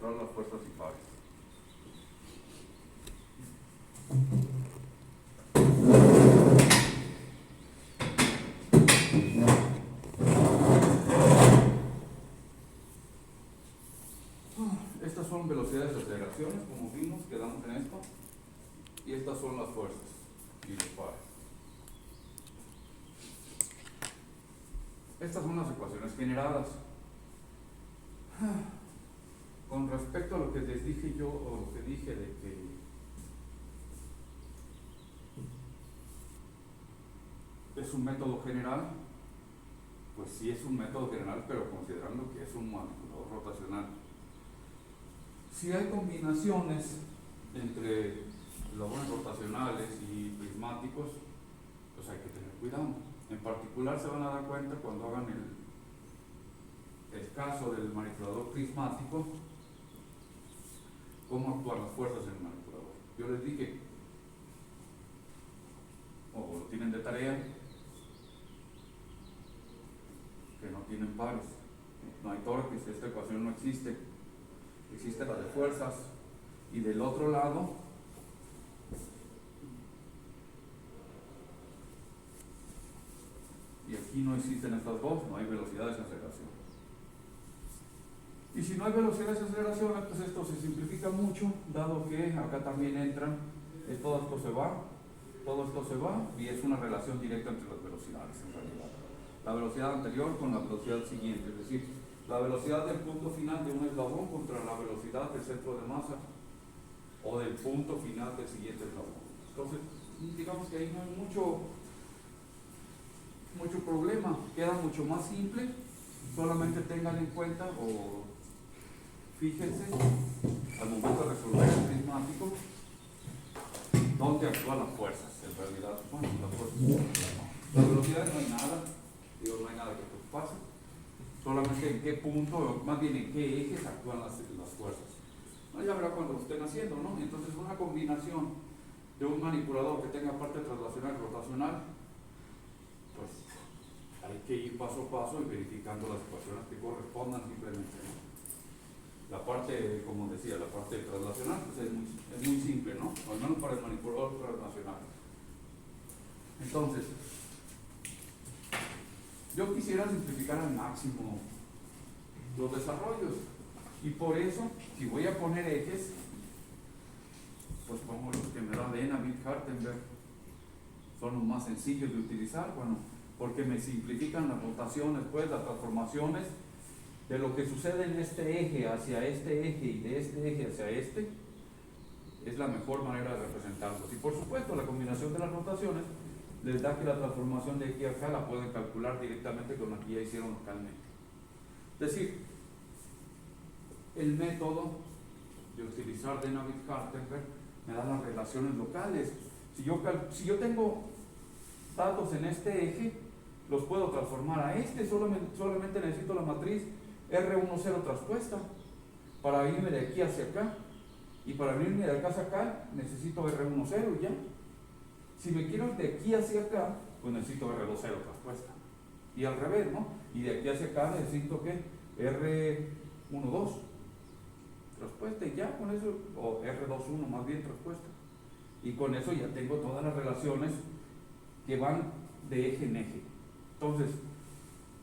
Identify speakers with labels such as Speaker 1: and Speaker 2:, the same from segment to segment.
Speaker 1: encontrar las fuerzas y pares. Estas son velocidades de aceleraciones, como vimos, quedamos en esto, y estas son las fuerzas y los pares. Estas son las ecuaciones generadas. Con respecto a lo que les dije yo, o lo que dije de que es un método general, pues sí es un método general, pero considerando que es un manipulador rotacional. Si hay combinaciones entre eslabones rotacionales y prismáticos, pues hay que tener cuidado. En particular se van a dar cuenta cuando hagan el caso del manipulador prismático, cómo actúan las fuerzas en el manipulador. Yo les dije, o lo tienen de tarea, que no tienen pares, no hay torques, esta ecuación no existe, existe la de fuerzas, y del otro lado y aquí no existen estas dos, no hay velocidades de aceleración. Y si no hay velocidades de aceleración, pues esto se simplifica mucho, dado que acá también entran, todo esto se va, y es una relación directa entre las velocidades en realidad. La velocidad anterior con la velocidad siguiente, es decir, la velocidad del punto final de un eslabón contra la velocidad del centro de masa o del punto final del siguiente eslabón. Entonces, digamos que ahí no hay mucho problema, queda mucho más simple. Solamente tengan en cuenta o fíjense al momento de resolver el prismático dónde actúan las fuerzas. En realidad, bueno, las fuerzas, las velocidades no hay nada, no hay nada que preocuparse, solamente en qué punto, más bien en qué ejes actúan las fuerzas. No, ya verá cuando lo estén haciendo, ¿no? Entonces, una combinación de un manipulador que tenga parte traslacional y rotacional, pues hay que ir paso a paso y verificando las ecuaciones que correspondan simplemente, ¿no? La parte, como decía, la parte traslacional, pues es muy simple, ¿no? Al menos para el manipulador traslacional. Entonces, yo quisiera simplificar al máximo los desarrollos, y por eso, si voy a poner ejes, pues pongo los que me da Dehn, Witt-Hartenberg, son los más sencillos de utilizar, bueno, porque me simplifican las rotaciones, pues las transformaciones de lo que sucede en este eje hacia este eje y de este eje hacia este, es la mejor manera de representarlos. Y por supuesto, la combinación de las rotaciones les da que la transformación de aquí a acá la pueden calcular directamente con la que ya hicieron localmente. Es decir, el método de utilizar Dehn, Witt-Hartenberg me da las relaciones locales. Si yo tengo datos en este eje, los puedo transformar a este, solamente necesito la matriz R10 traspuesta para irme de aquí hacia acá, y para irme de acá hacia acá necesito R10 ya. Si me quiero ir de aquí hacia acá, pues necesito R20 traspuesta, y al revés, ¿no? Y de aquí hacia acá necesito ¿qué? R12 traspuesta, y ya con eso, o R21 más bien traspuesta, y con eso ya tengo todas las relaciones que van de eje en eje. Entonces,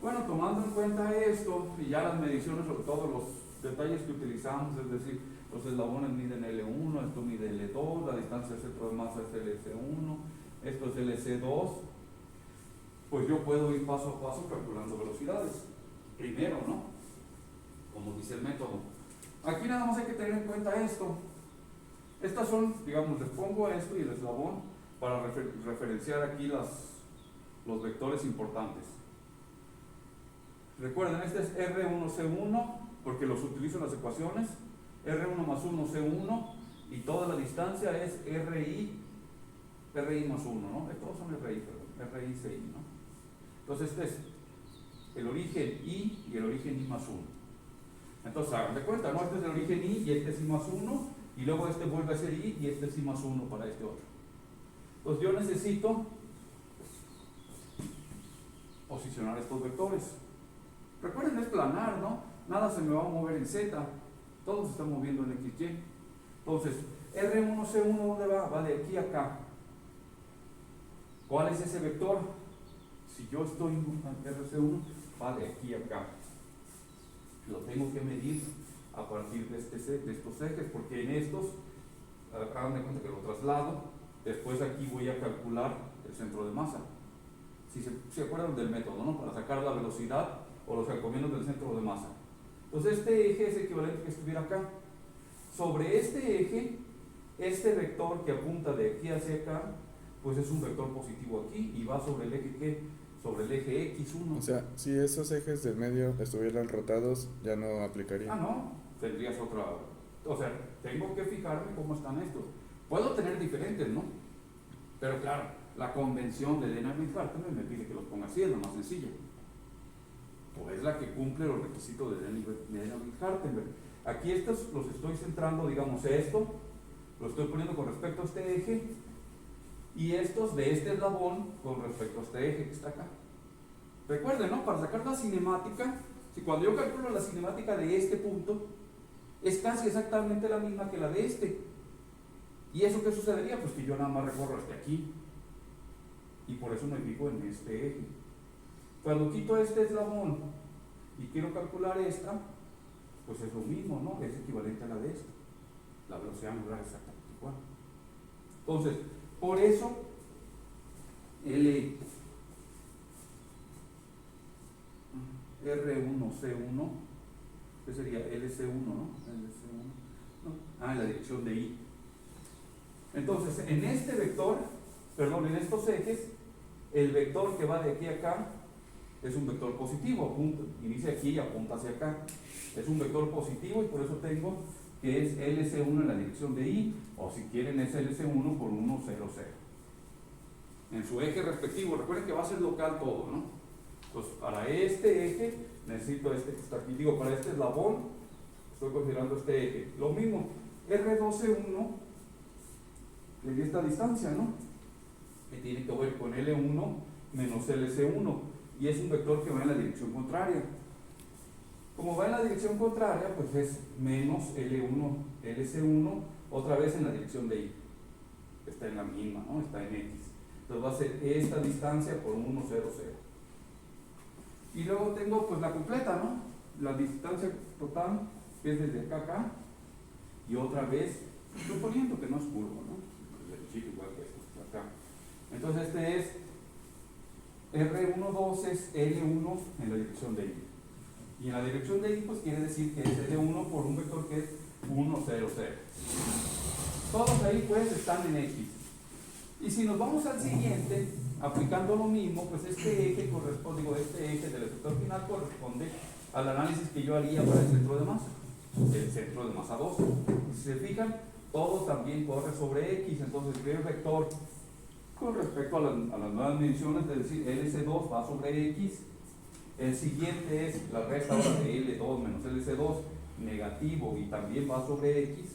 Speaker 1: bueno, tomando en cuenta esto y ya las mediciones sobre todos los detalles que utilizamos, es decir, los eslabones miden L1, esto mide L2, la distancia del centro de masa es LC1, esto es LC2, pues yo puedo ir paso a paso calculando velocidades. Primero, ¿no? Como dice el método. Aquí nada más hay que tener en cuenta esto. Estas son, digamos, les pongo esto y el eslabón para referenciar aquí los vectores importantes. Recuerden, este es R1C1 porque los utilizo en las ecuaciones, R1 más 1 C1, y toda la distancia es RI más 1, ¿no? Todos son RI, perdón, RI CI, ¿no? Entonces este es el origen I y el origen I más 1. Entonces hagan de cuenta, ¿no? Este es el origen I y este es I más 1, y luego este vuelve a ser I y este es I más 1 para este otro. Pues yo necesito posicionar estos vectores. Recuerden, es planar, ¿no? Nada se me va a mover en Z. Todo se está moviendo en XY. Entonces, R1C1, ¿dónde va? Va de aquí a acá. ¿Cuál es ese vector? Si yo estoy en RC1, va de aquí a acá. Lo tengo que medir a partir de estos ejes, porque en estos, hagan de cuenta que lo traslado, después aquí voy a calcular el centro de masa. Si se acuerdan del método, ¿no? Para sacar la velocidad o los jacobianos del centro de masa. Entonces este eje es equivalente que estuviera acá. Sobre este eje, este vector que apunta de aquí hacia acá, pues es un vector positivo aquí y va sobre el eje ¿qué? Sobre el eje X1.
Speaker 2: O sea, si esos ejes del medio estuvieran rotados, ya no aplicaría.
Speaker 1: Ah, no, tendrías otra. O sea, tengo que fijarme cómo están estos. Puedo tener diferentes, ¿no? Pero claro, la convención de Dynamic-Hartenberg me pide que los ponga así, es la más sencilla. Pues es la que cumple los requisitos de Dynamic-Hartenberg. Aquí estos los estoy centrando, digamos, esto lo estoy poniendo con respecto a este eje y estos de este eslabón con respecto a este eje que está acá. Recuerden, ¿no? Para sacar la cinemática, si cuando yo calculo la cinemática de este punto, es casi exactamente la misma que la de este. ¿Y eso qué sucedería? Pues que yo nada más recorro hasta aquí. Y por eso me fijo en este eje. Cuando quito este eslabón y quiero calcular esta, pues es lo mismo, ¿no? Es equivalente a la de esta. La velocidad angular es exactamente igual. Entonces, por eso, R1C1, ¿qué sería? LC1, ¿no? LC1, ¿no? Ah, en la dirección de I. Entonces, en este vector, perdón, en estos ejes, el vector que va de aquí a acá es un vector positivo, apunta, inicia aquí y apunta hacia acá. Es un vector positivo y por eso tengo que es LC1 en la dirección de I, o si quieren es LC1 por 1, 0, 0. En su eje respectivo, recuerden que va a ser local todo, ¿no? Pues para este eje necesito este que está aquí, digo, para este eslabón estoy considerando este eje. Lo mismo, R12,1 le di esta distancia, ¿no? Que tiene que ver con L1 menos LC1 y es un vector que va en la dirección contraria. Como va en la dirección contraria, pues es menos L1, LC1, otra vez en la dirección de I. Está en la misma, ¿no? Está en X. Entonces va a ser esta distancia por 1, 0, 0. Y luego tengo pues la completa, ¿no? La distancia total, que es desde acá a acá, y otra vez, suponiendo que no es curvo, ¿no? Igual que esto, acá. Entonces este es R12 es L1 en la dirección de I. Y en la dirección de I, pues quiere decir que es L1 por un vector que es 1, 0, 0. Todos ahí pues están en X. Y si nos vamos al siguiente, aplicando lo mismo, pues este eje corresponde, digo, este eje del efector final corresponde al análisis que yo haría para el centro de masa, el centro de masa 2. Si se fijan, todo también corre sobre X, entonces veo el vector con respecto a las nuevas mediciones, es decir, LC2 va sobre X. El siguiente es la resta ahora de L2 menos LC2 negativo y también va sobre X.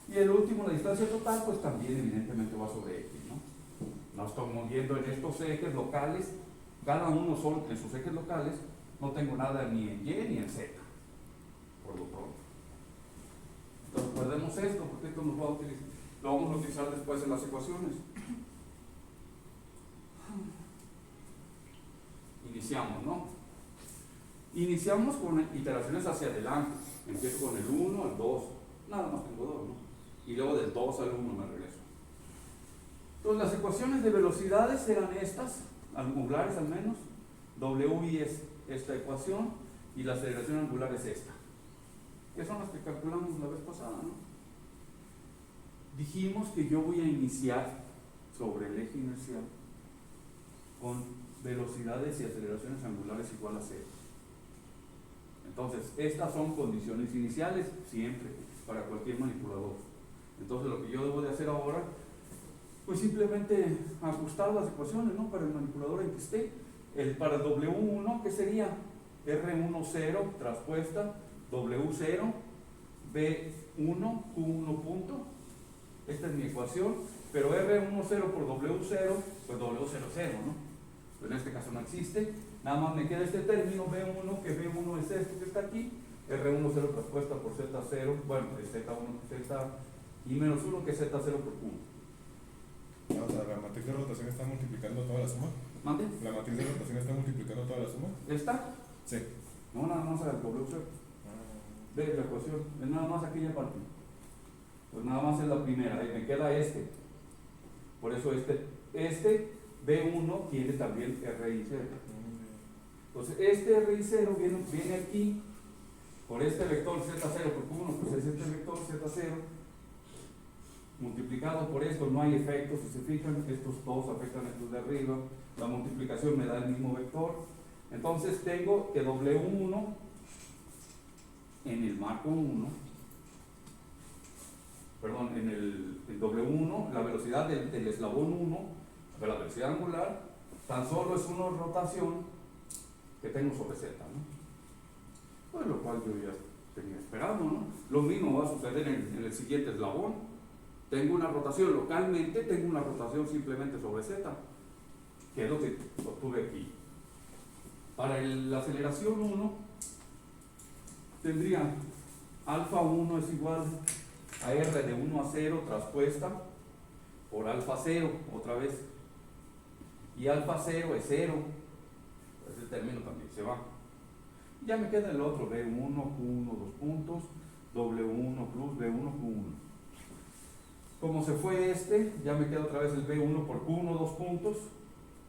Speaker 1: Y el último, la distancia total, pues también evidentemente va sobre X, ¿no? Nos estamos viendo en estos ejes locales, cada uno son en sus ejes locales, no tengo nada ni en Y ni en Z, por lo pronto. Entonces perdemos esto, porque esto lo vamos a utilizar después en las ecuaciones. Iniciamos, ¿no? Iniciamos con iteraciones hacia adelante. Empiezo con el 1 al 2. Nada más tengo 2, ¿no? Y luego del 2 al 1 me regreso. Entonces las ecuaciones de velocidades eran estas, angulares al menos. WI es esta ecuación y la aceleración angular es esta. Que son las que calculamos la vez pasada, ¿no? Dijimos que yo voy a iniciar sobre el eje inercial con velocidades y aceleraciones angulares igual a 0. Entonces, estas son condiciones iniciales siempre para cualquier manipulador. Entonces, lo que yo debo de hacer ahora, pues simplemente ajustar las ecuaciones, ¿no? Para el manipulador en que esté. Para el W1, ¿qué sería? R10 traspuesta, W0, B1, Q1 punto. Esta es mi ecuación, pero R10 por W0, pues W00, ¿no? Pues en este caso no existe, nada más me queda este término B1, que B1 es esto que está aquí, R1 0 traspuesta por Z0, bueno, es Z1 Z y menos 1 que es Z0 por Q1.
Speaker 2: O sea, la matriz de rotación está multiplicando toda la suma.
Speaker 1: ¿Mande?
Speaker 2: ¿La matriz de rotación está multiplicando toda la suma?
Speaker 1: ¿Esta?
Speaker 2: Sí.
Speaker 1: No, nada más al W0. De la ecuación, es nada más aquella parte. Pues nada más es la primera, ahí me queda este. Por eso este B1 tiene también RI0. Entonces este RI0 viene aquí, por este vector Z0 por Q1, pues es este vector Z0, multiplicado por esto, no hay efectos, si se fijan, estos dos afectan a estos de arriba, la multiplicación me da el mismo vector. Entonces tengo que W1 en el marco 1, perdón, en el W1, la velocidad del eslabón 1, de la velocidad angular, tan solo es una rotación que tengo sobre Z, ¿no? Pues lo cual yo ya tenía esperado, ¿no? Lo mismo va a suceder en el siguiente eslabón. Tengo una rotación localmente, tengo una rotación simplemente sobre Z, que es lo que obtuve aquí. Para la aceleración 1, tendría alfa 1 es igual a R de 1 a 0 traspuesta por alfa 0, otra vez. Y alfa 0 es 0, ese término también se va. Ya me queda el otro, B1, Q1, 2 puntos, W1 plus B1, Q1. Como se fue este, ya me queda otra vez el B1 por Q1, 2 puntos,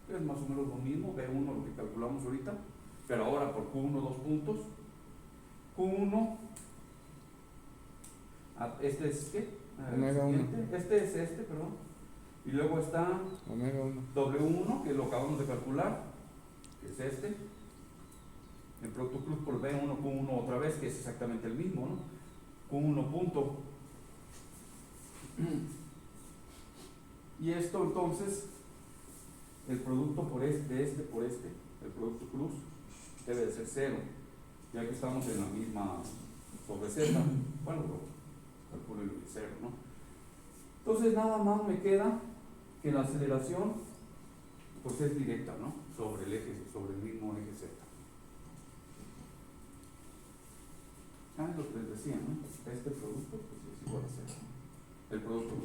Speaker 1: que es más o menos lo mismo, B1 lo que calculamos ahorita, pero ahora por Q1, 2 puntos. Q1, este es ¿qué?
Speaker 2: Omega 1.
Speaker 1: Este es este, perdón. Y luego está
Speaker 2: Omega 1.
Speaker 1: W1, que lo acabamos de calcular, que es este. El producto cruz por B1, Q1 otra vez, que es exactamente el mismo, ¿no? Q1 punto. Y esto entonces, el producto por por este, el producto cruz, debe de ser 0, ya que estamos en la misma sobre Z. Bueno, calculo el 0, ¿no? Entonces nada más me queda que la aceleración pues es directa, ¿no? Sobre el mismo eje Z. Lo que les decía, ¿no? Este producto pues es igual a 0, ¿no? El producto.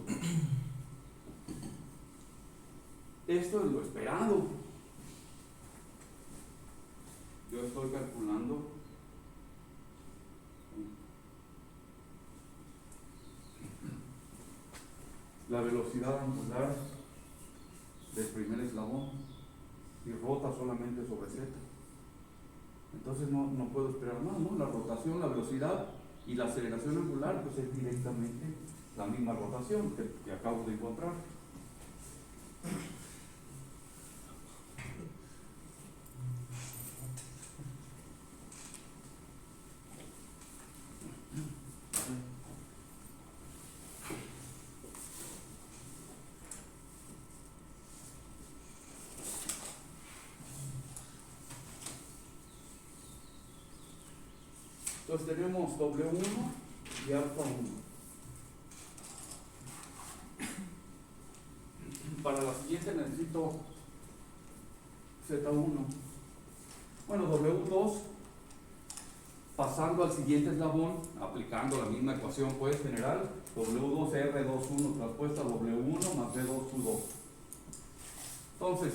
Speaker 1: Esto es lo esperado. Yo estoy calculando la velocidad angular del primer eslabón y rota solamente sobre Z. Entonces no puedo esperar más, ¿no? La rotación, la velocidad y la aceleración angular pues es directamente la misma rotación que acabo de encontrar. Entonces tenemos W1 y alfa 1. Para la siguiente necesito Z1. Bueno, W2, pasando al siguiente eslabón, aplicando la misma ecuación pues general, W2 R21 traspuesta W1 más B2Q2. Entonces,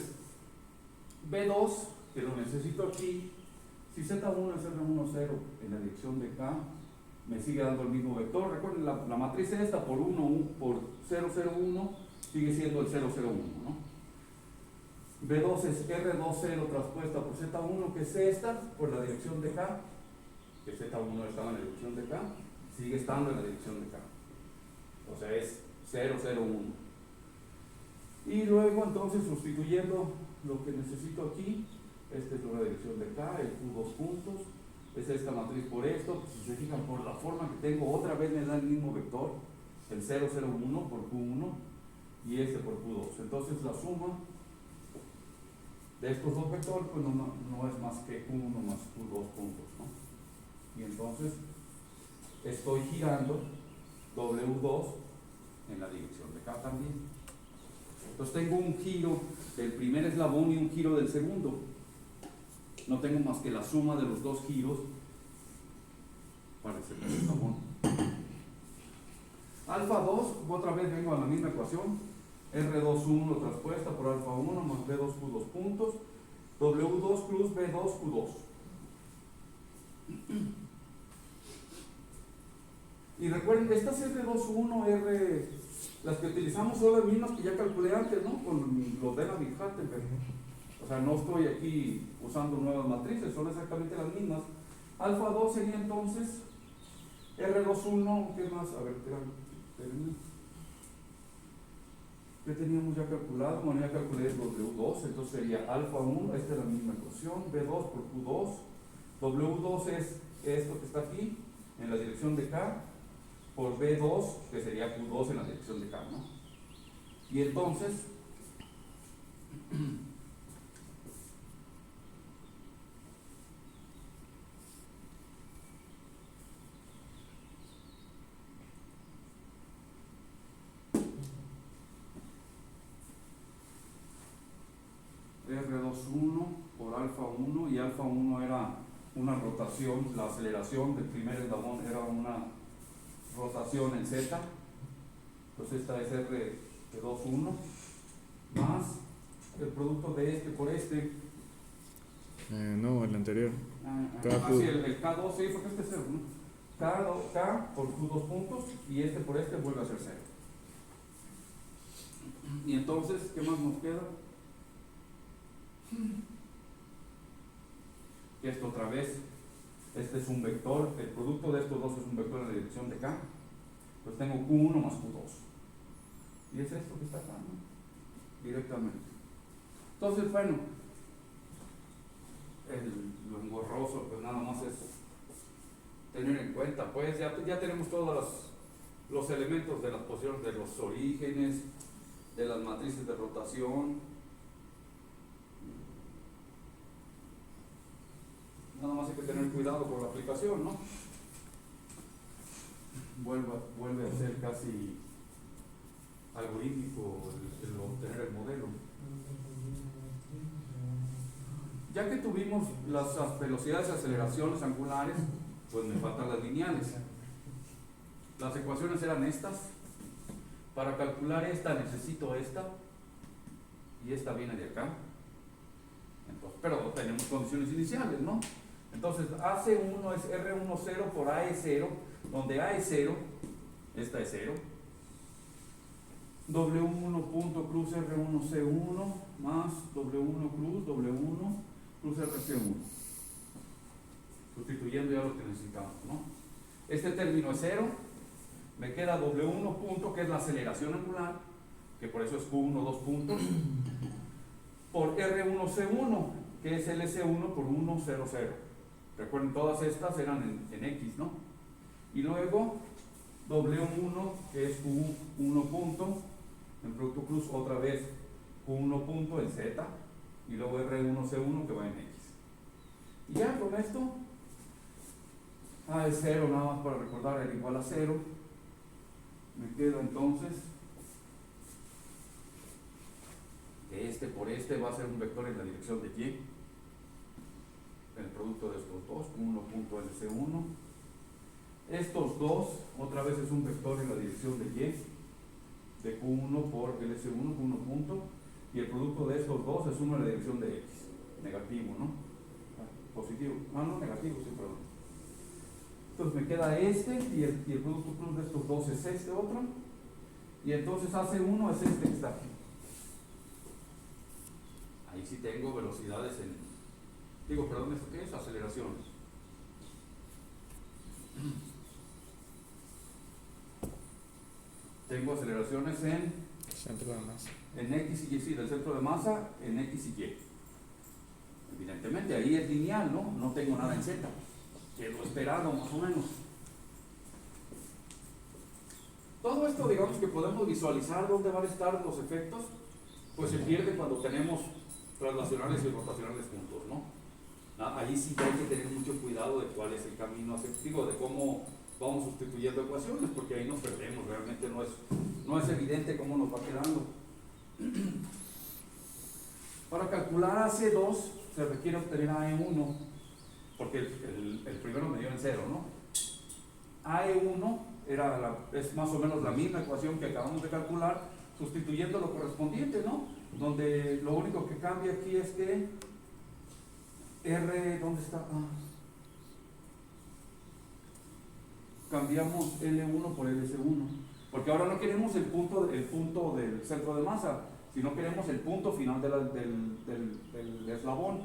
Speaker 1: B2, que lo necesito aquí, si Z1 es R1, 0 en la dirección de K, me sigue dando el mismo vector. Recuerden, la matriz esta por 001 sigue siendo el 001, ¿no? B2 es R20 traspuesta por Z1, que es esta, por la dirección de K, que Z1 estaba en la dirección de K, sigue estando en la dirección de K. O sea, es 001. Y luego, entonces, sustituyendo lo que necesito aquí, esta es la dirección de K, el Q2 puntos, es esta matriz por esto, pues, si se fijan por la forma que tengo, otra vez me da el mismo vector, el 001 por Q1 y este por Q2. Entonces la suma de estos dos vectores pues no es más que Q1 más Q2 puntos, ¿no? Y entonces estoy girando W2 en la dirección de K también. Entonces tengo un giro del primer eslabón y un giro del segundo. No tengo más que la suma de los dos giros Parece que es común. Alfa 2, otra vez vengo a la misma ecuación. R21 traspuesta por alfa 1 más B2Q2 puntos. W2 plus B2Q2. Y recuerden, estas R21, las que utilizamos son las mismas que ya calculé antes, ¿no? Con los de la Big-Hartenberg. O sea, no estoy aquí usando nuevas matrices, son exactamente las mismas. Alfa 2 sería entonces R21, ¿qué más? A ver, ¿qué teníamos ya calculado? Bueno, ya calculé W2, entonces sería alfa 1, esta es la misma ecuación, B2 por Q2, W2 es esto que está aquí, en la dirección de K, por B2, que sería Q2 en la dirección de K, ¿no? Y entonces, R21 por alfa 1, y alfa 1 era una rotación, la aceleración del primer eslabón era una rotación en Z, entonces esta es R21 más el producto de este por este.
Speaker 2: No, el anterior.
Speaker 1: Sí, el K2, sí, porque este es 0, ¿no? K por Q2 puntos y este por este vuelve a ser 0. Y entonces, ¿qué más nos queda? Esto otra vez, este es un vector, el producto de estos dos es un vector en la dirección de K, pues tengo Q1 más Q2, y es esto que está acá, ¿no? Directamente. Entonces, bueno, lo engorroso, pues nada más es tener en cuenta, pues ya tenemos todos los elementos de las posiciones, de los orígenes, de las matrices de rotación. Nada más hay que tener cuidado con la aplicación, ¿no? Vuelve a ser casi algorítmico el obtener el modelo. Ya que tuvimos las velocidades de aceleraciones angulares, pues me faltan las lineales. Las ecuaciones eran estas. Para calcular esta necesito esta, y esta viene de acá. Entonces, pero tenemos condiciones iniciales, ¿no? Entonces, AC1 es R10 por AE0, donde A es 0, esta es 0. W1 punto cruz R1C1 más W1 cruz W1 cruz RC1. Sustituyendo ya lo que necesitamos, ¿no? Este término es 0. Me queda W1 punto, que es la aceleración angular, que por eso es Q1, 2 puntos, por R1C1, que es LC1 por 1, 0, 0. Recuerden, todas estas eran en X, ¿no? Y luego W1, que es Q1 punto, en producto cruz otra vez Q1 punto en Z, y luego R1C1 que va en X. Y ya con esto, A es 0, nada más para recordar, era igual a 0. Me queda entonces que este por este va a ser un vector en la dirección de Y. El producto de estos dos, Q1.LC1. Estos dos, otra vez es un vector en la dirección de Y, de Q1 por LC1, Q1 punto, y el producto de estos dos es uno en la dirección de X, negativo, ¿no? Positivo, no negativo, sí, perdón. Entonces me queda este, y el producto plus de estos dos es este otro, y entonces AC1 es este que está aquí. Ahí sí tengo velocidades perdón, ¿esto qué es? Aceleraciones. Tengo aceleraciones en
Speaker 2: centro de masa.
Speaker 1: En X y Y, sí, del centro de masa en X y Y. Evidentemente, ahí es lineal, ¿no? No tengo nada en Z, que es lo esperado, más o menos. Todo esto, digamos que podemos visualizar dónde van a estar los efectos, pues se pierde cuando tenemos translacionales y rotacionales juntos, ¿no? Ahí sí hay que tener mucho cuidado de cuál es el camino aceptivo, de cómo vamos sustituyendo ecuaciones, porque ahí nos perdemos, realmente no es evidente cómo nos va quedando. Para calcular AC2 se requiere obtener AE1, porque el primero me dio en 0, ¿no? AE1 es más o menos la misma ecuación que acabamos de calcular, sustituyendo lo correspondiente, ¿no? Donde lo único que cambia aquí es que R, ¿dónde está? Cambiamos L1 por LS1, porque ahora no queremos el punto del centro de masa, sino queremos el punto final del eslabón.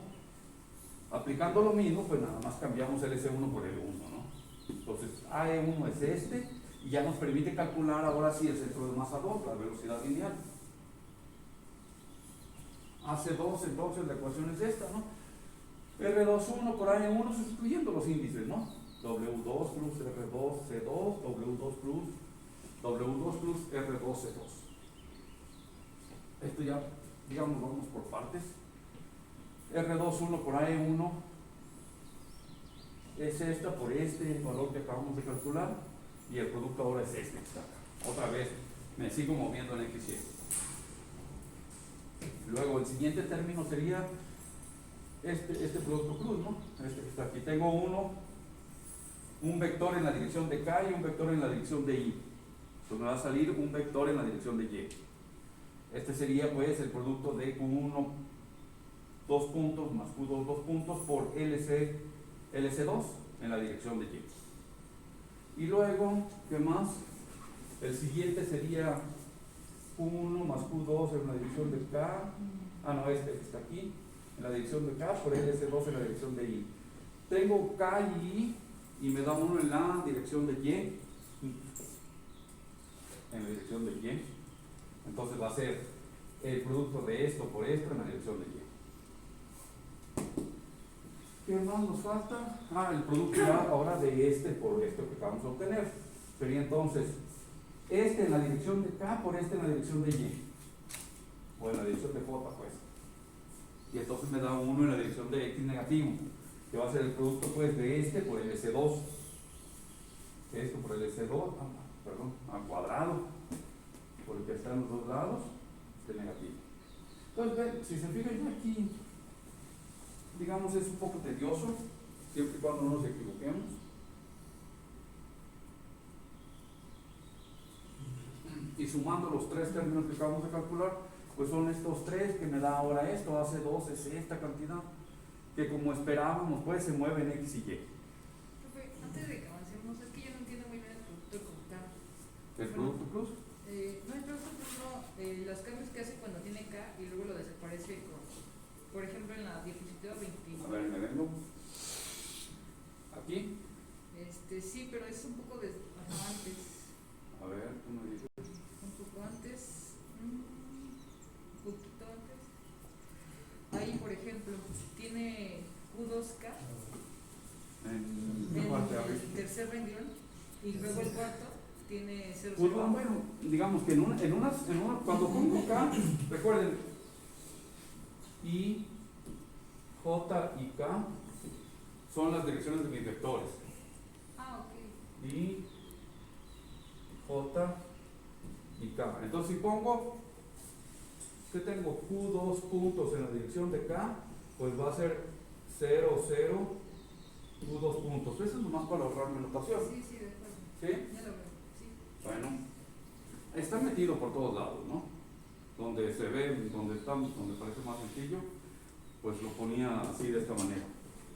Speaker 1: Aplicando lo mismo, pues nada más cambiamos LS1 por L1, ¿no? Entonces AE1 es este, y ya nos permite calcular ahora sí el centro de masa 2, la velocidad lineal. AC2, entonces la ecuación es esta, ¿no? R21 por AE1 sustituyendo los índices, ¿no? W2 plus R2 C2, W2 plus R2 C2. Esto ya, digamos, vamos por partes. R21 por AE1 es esta por este valor que acabamos de calcular, y el producto ahora es este que está acá. Otra vez me sigo moviendo en X y Y. Luego el siguiente término sería este producto cruz, ¿no? Este que está aquí. Tengo un vector en la dirección de K y un vector en la dirección de Y. Entonces me va a salir un vector en la dirección de Y. Este sería pues el producto de Q1 2 puntos más Q2 2 puntos por LC2 en la dirección de Y. Y luego, ¿qué más? El siguiente sería Q1 más Q2 en la dirección de K. No, este que está aquí, en la dirección de K por LC2 en la dirección de Y. Tengo K y Y me da uno en la dirección de Y. En la dirección de Y. Entonces va a ser el producto de esto por esto en la dirección de Y. ¿Qué más nos falta? El producto ya ahora de este por esto que acabamos de obtener. Sería entonces este en la dirección de K por este en la dirección de Y. O en la dirección de J, pues. Y entonces me da uno en la dirección de X negativo, que va a ser el producto pues de este por el S2. Esto por el S2, perdón, al cuadrado, por el que está en los dos lados, este negativo. Entonces, si se fijan ya aquí, digamos, es un poco tedioso, siempre y cuando no nos equivoquemos. Y sumando los tres términos que acabamos de calcular, pues son estos tres que me da ahora esto, hace 2 es esta cantidad, que como esperábamos, pues se mueve en X y Y.
Speaker 3: Profe, antes de que avancemos, es que yo no entiendo muy bien el producto como tal.
Speaker 1: ¿El producto plus?
Speaker 3: No, el producto plus no, los cambios que hace cuando tiene K y luego lo desaparece con, por ejemplo, en la diapositiva 29.
Speaker 1: A ver, me vengo. ¿Aquí?
Speaker 3: Sí, pero es un poco antes.
Speaker 1: A ver, tú me dices.
Speaker 3: Un poco antes. Un poquito antes. Ahí, por ejemplo, tiene Q2K
Speaker 1: En
Speaker 3: en el tercer renglón y luego el cuarto tiene 0,0.
Speaker 1: Pues, bueno, digamos que cuando pongo K, recuerden, I, J y K son las direcciones de mis vectores.
Speaker 3: Ok.
Speaker 1: I, J y K. Entonces si pongo que tengo Q2 puntos en la dirección de K, pues va a ser 0, 0, Q2 puntos. Eso es nomás para ahorrarme notación.
Speaker 3: Sí, de acuerdo.
Speaker 1: ¿Sí?
Speaker 3: Ya lo veo, sí.
Speaker 1: Bueno, está metido por todos lados, ¿no? Donde se ve, donde parece más sencillo, pues lo ponía así de esta manera.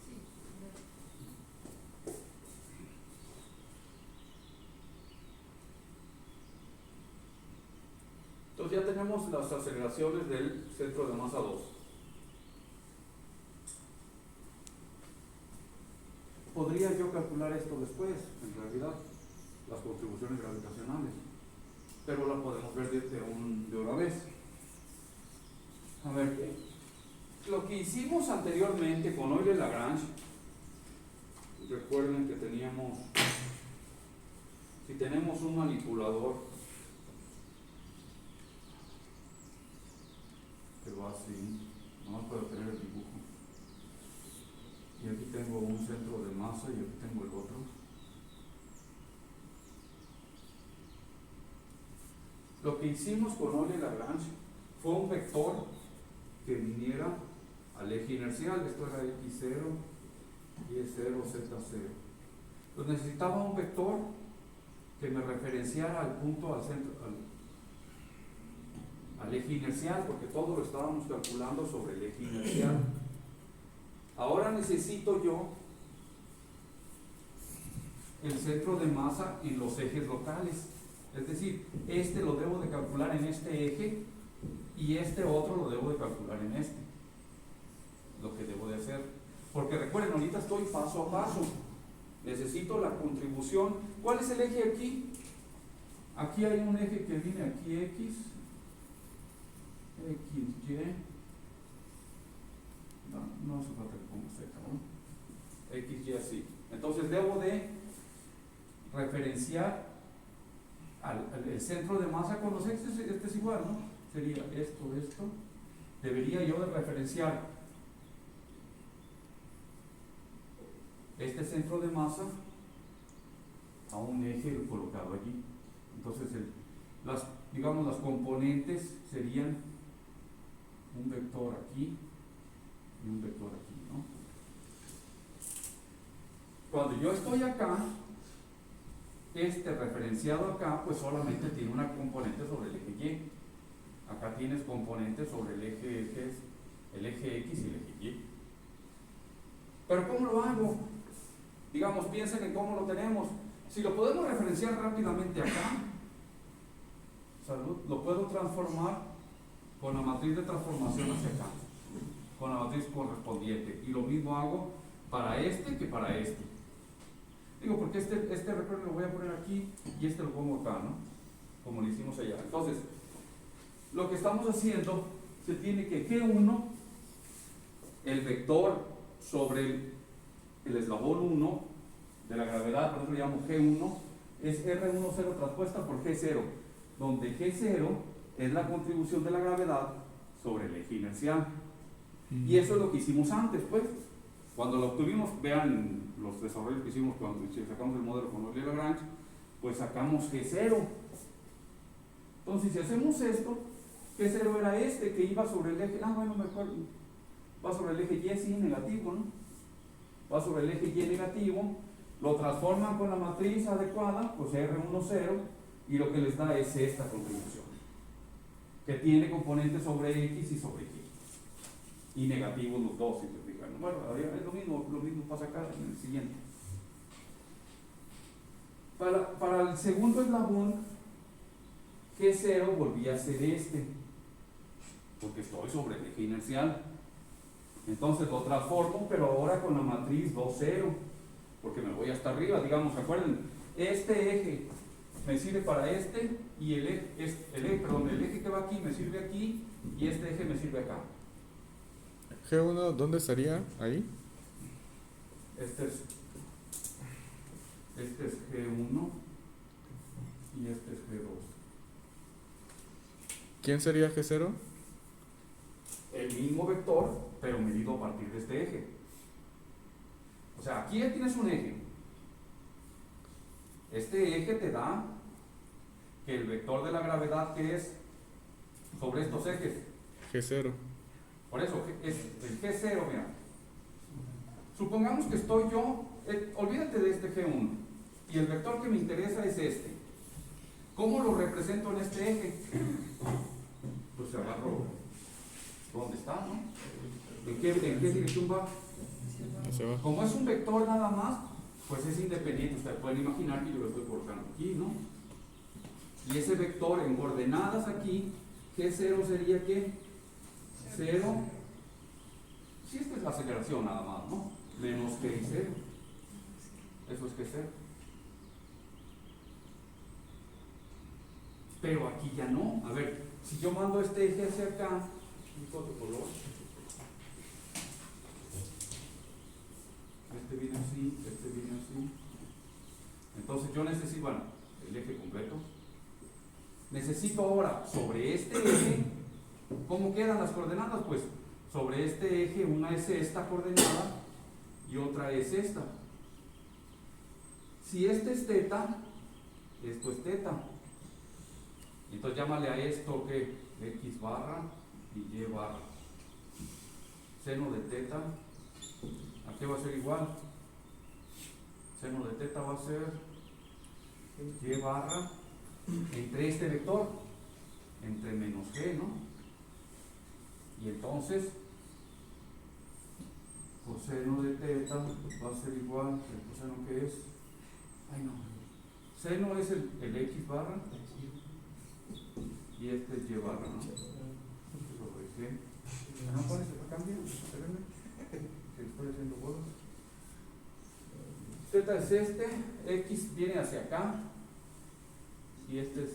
Speaker 3: Sí.
Speaker 1: Entonces ya tenemos las aceleraciones del centro de masa 2. Podría yo calcular esto después, en realidad, las contribuciones gravitacionales, pero la podemos ver de una vez. A ver, lo que hicimos anteriormente con Euler-Lagrange, recuerden que teníamos, si tenemos un manipulador que va así, no puedo tener el dibujo, y aquí tengo un centro de masa y aquí tengo el otro. Lo que hicimos con Euler-Lagrange fue un vector que viniera al eje inercial. Esto era X0, Y0, Z0. Pues necesitaba un vector que me referenciara al punto, al centro, al eje inercial, porque todo lo estábamos calculando sobre el eje inercial. Ahora necesito yo el centro de masa en los ejes locales. Es decir, este lo debo de calcular en este eje y este otro lo debo de calcular en este. Lo que debo de hacer. Porque recuerden, ahorita estoy paso a paso. Necesito la contribución. ¿Cuál es el eje aquí? Aquí hay un eje que viene aquí X, Y. No hace falta que ponga Z, ¿no? X, Y así. Entonces debo de referenciar el centro de masa con los ejes. Este es igual, ¿no? Sería esto. Debería yo de referenciar este centro de masa a un eje colocado allí. Entonces, digamos, las componentes serían un vector aquí y un vector aquí, ¿no? Cuando yo estoy acá, este referenciado acá, pues solamente tiene una componente sobre el eje Y. Acá tienes componentes sobre el eje X y el eje Y. Pero ¿cómo lo hago? Digamos, piensen en cómo lo tenemos. Si lo podemos referenciar rápidamente acá, lo puedo transformar con la matriz de transformación hacia acá, con la matriz correspondiente. Y lo mismo hago para este que para este. Digo, porque este recuerden, lo voy a poner aquí y este lo pongo acá, ¿no? Como lo hicimos allá. Entonces, lo que estamos haciendo, se tiene que G1, el vector sobre el eslabón 1 de la gravedad, por eso lo llamo G1, es R10 transpuesta por G0, donde G0 es la contribución de la gravedad sobre el eje inercial. Y eso es lo que hicimos antes, pues. Cuando lo obtuvimos, vean los desarrollos que hicimos cuando sacamos el modelo con Euler-Lagrange, pues sacamos G0. Entonces, si hacemos esto, G0 era este que iba sobre el eje, bueno, mejor, va sobre el eje Y, sí, negativo, ¿no? Va sobre el eje Y negativo, lo transforman con la matriz adecuada, pues R10, y lo que les da es esta contribución, que tiene componentes sobre X y sobre Y, y negativos los dos, si se fijan. Bueno, es lo mismo pasa acá en el siguiente. Para el segundo eslabón, G0 volvía a ser este, porque estoy sobre el eje inercial. Entonces lo transformo, pero ahora con la matriz 2,0, porque me voy hasta arriba. Digamos, recuerden, este eje me sirve para este, y el eje que va aquí me sirve aquí, y este eje me sirve acá.
Speaker 2: G1, ¿dónde estaría? ¿Ahí?
Speaker 1: Este es G1 y este es G2.
Speaker 2: ¿Quién sería G0?
Speaker 1: El mismo vector, pero medido a partir de este eje. O sea, aquí ya tienes un eje. Este eje te da que el vector de la gravedad, que es sobre estos ejes.
Speaker 2: G0.
Speaker 1: Por eso, es el G0, mira. Supongamos que estoy yo, olvídate de este G1, y el vector que me interesa es este. ¿Cómo lo represento en este eje? Pues agarro dónde está, ¿no? ¿En qué dirección va?
Speaker 2: Hacia abajo.
Speaker 1: Como es un vector nada más, pues es independiente. Ustedes pueden imaginar que yo lo estoy colocando aquí, ¿no? Y ese vector en coordenadas aquí, G0 sería ¿qué? 0. Si esta es la aceleración nada más, ¿no? Menos G y 0. Eso es G0. Pero aquí ya no. A ver, si yo mando este eje hacia acá, un otro color. Este viene así, este viene así. Entonces yo necesito, bueno, el eje completo. Necesito ahora, sobre este eje, ¿cómo quedan las coordenadas? Pues sobre este eje, una es esta coordenada y otra es esta. Si este es teta, esto es teta. Entonces llámale a esto que X barra y Y barra. Seno de teta, ¿a qué va a ser igual? Seno de teta va a ser y barra entre este vector, entre menos g, ¿no? Y entonces, coseno de teta va a ser igual que el coseno que es. Ay, no. Seno es el x barra y este es y barra, ¿no? Sobre g. No pones acá, cambia, espérenme. Que estoy haciendo huevos. Teta es este, x viene hacia acá y este es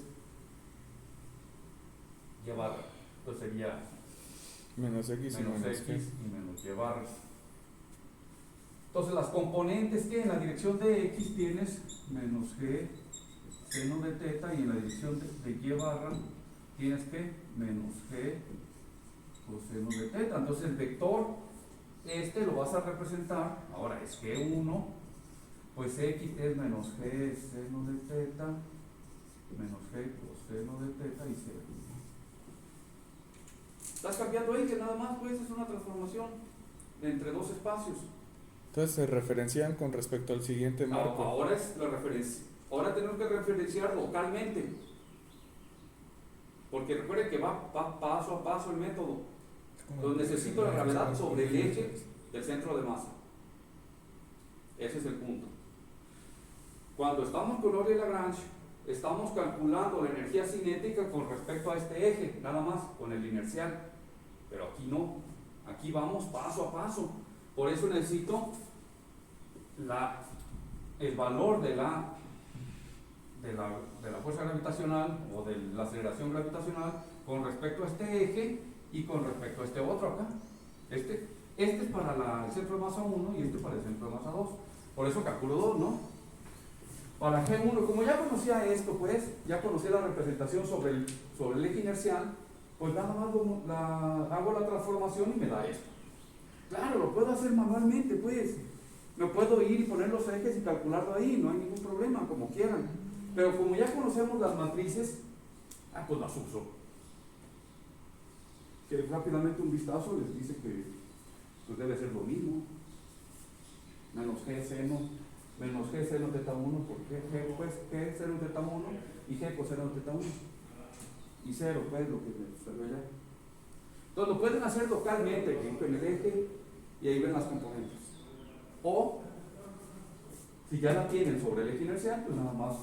Speaker 1: y barra. Entonces sería
Speaker 2: Menos x y
Speaker 1: menos
Speaker 2: menos
Speaker 1: x
Speaker 2: g.
Speaker 1: y menos y barras. Entonces las componentes que en la dirección de x tienes menos g seno de teta y en la dirección de y barra tienes que menos g coseno de teta. Entonces el vector este lo vas a representar, ahora es g1, pues x es menos g seno de teta menos g coseno de teta y 0. Estás cambiando ahí que nada más pues es una transformación entre dos espacios.
Speaker 2: Entonces se referencian con respecto al siguiente marco.
Speaker 1: Ahora es la referencia. Ahora tenemos que referenciar localmente. Porque recuerden que va paso a paso el método. Donde necesito la gravedad sobre el eje del centro de masa. Ese es el punto. Cuando estamos con Euler y Lagrange, estamos calculando la energía cinética con respecto a este eje, nada más, con el inercial. Pero aquí no. Aquí vamos paso a paso. Por eso necesito el valor de la fuerza gravitacional o de la aceleración gravitacional con respecto a este eje y con respecto a este otro acá. Este es para el centro de masa 1 y este para el centro de masa 2. Por eso calculo 2, ¿no? Para G1, como ya conocía esto, pues, ya conocía la representación sobre el eje inercial, pues nada más hago la transformación y me da esto. Claro, lo puedo hacer manualmente, pues. Me puedo ir y poner los ejes y calcularlo ahí, no hay ningún problema, como quieran. Pero como ya conocemos las matrices, pues las uso. Que rápidamente un vistazo les dice que pues debe ser lo mismo. Menos g seno teta 1, porque g pues g seno teta 1 y g coseno teta 1. Y 0, pues, lo que me salió allá. Entonces lo pueden hacer localmente, en el eje, y ahí ven las componentes. O, si ya la tienen sobre el eje inercial, pues nada más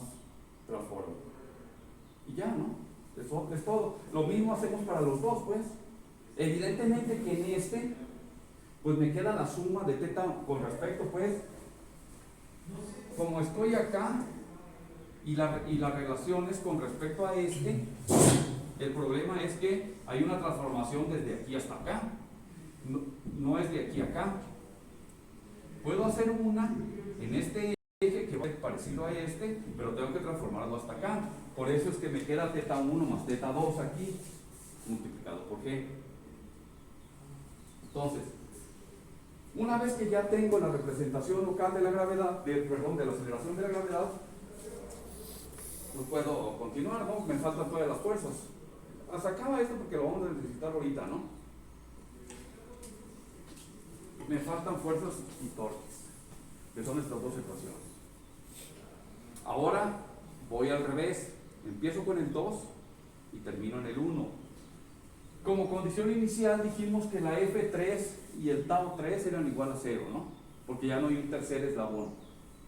Speaker 1: transforman. Y ya, ¿no? Eso es todo. Lo mismo hacemos para los dos, pues. Evidentemente que en este, pues me queda la suma de teta con respecto, pues, como estoy acá, y la relación es con respecto a este. El problema es que hay una transformación desde aquí hasta acá, no es de aquí a acá. Puedo hacer una en este eje que va a ser parecido a este, pero tengo que transformarlo hasta acá. Por eso es que me queda teta 1 más teta 2 aquí, multiplicado por g. Entonces, una vez que ya tengo la representación local de la gravedad, de la aceleración de la gravedad, pues puedo continuar, ¿no? Me faltan todas las fuerzas. Hasta acaba esto porque lo vamos a necesitar ahorita, ¿no? Me faltan fuerzas y torques, que son estas dos ecuaciones. Ahora voy al revés. Empiezo con el 2 y termino en el 1. Como condición inicial dijimos que la F3 y el tau 3 eran igual a 0, ¿no? Porque ya no hay un tercer eslabón.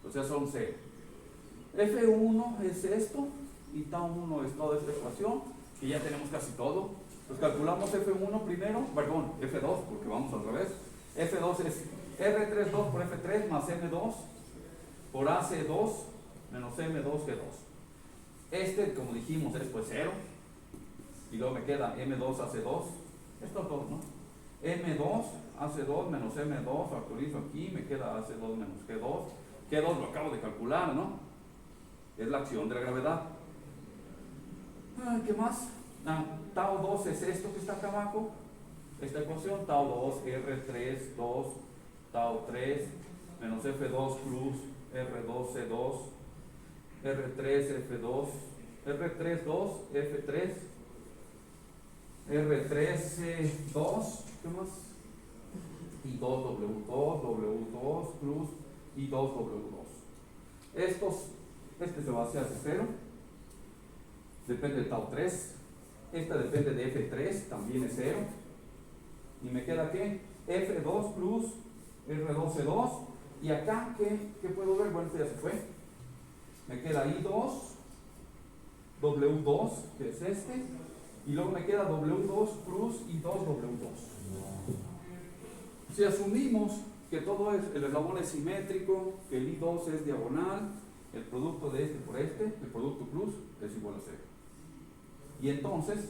Speaker 1: O sea, son 0. F1 es esto y tau 1 es toda esta ecuación, que ya tenemos casi todo. Pues calculamos F1 primero, perdón, F2, porque vamos al revés. F2 es R32 por F3 más M2 por AC2 menos M2G2. Este, como dijimos, es pues 0. Y luego me queda M2 AC2. Esto es todo, ¿no? M2 AC2 menos M2, factorizo aquí, me queda AC2 menos G2. G2 lo acabo de calcular, ¿no? Es la acción de la gravedad. ¿Qué más? Tau 2 es esto que está acá abajo. Esta ecuación, tau 2, R3, 2, tau 3, menos F2 plus R2, C2, R3, F2, R3, 2, F3, R3, 2, ¿qué más? Y 2W2, W2 plus y 2W2. Este se va hacia 0, depende de tau 3, esta depende de F3, también es 0, y me queda ¿qué? F2 plus R12-2, y acá, ¿qué puedo ver? Bueno, este ya se fue, me queda I2, W2, que es este, y luego me queda W2 plus I2W2. Si asumimos que todo el eslabón es simétrico, que el I2 es diagonal, el producto de este por este, el producto plus, es igual a 0. Y entonces,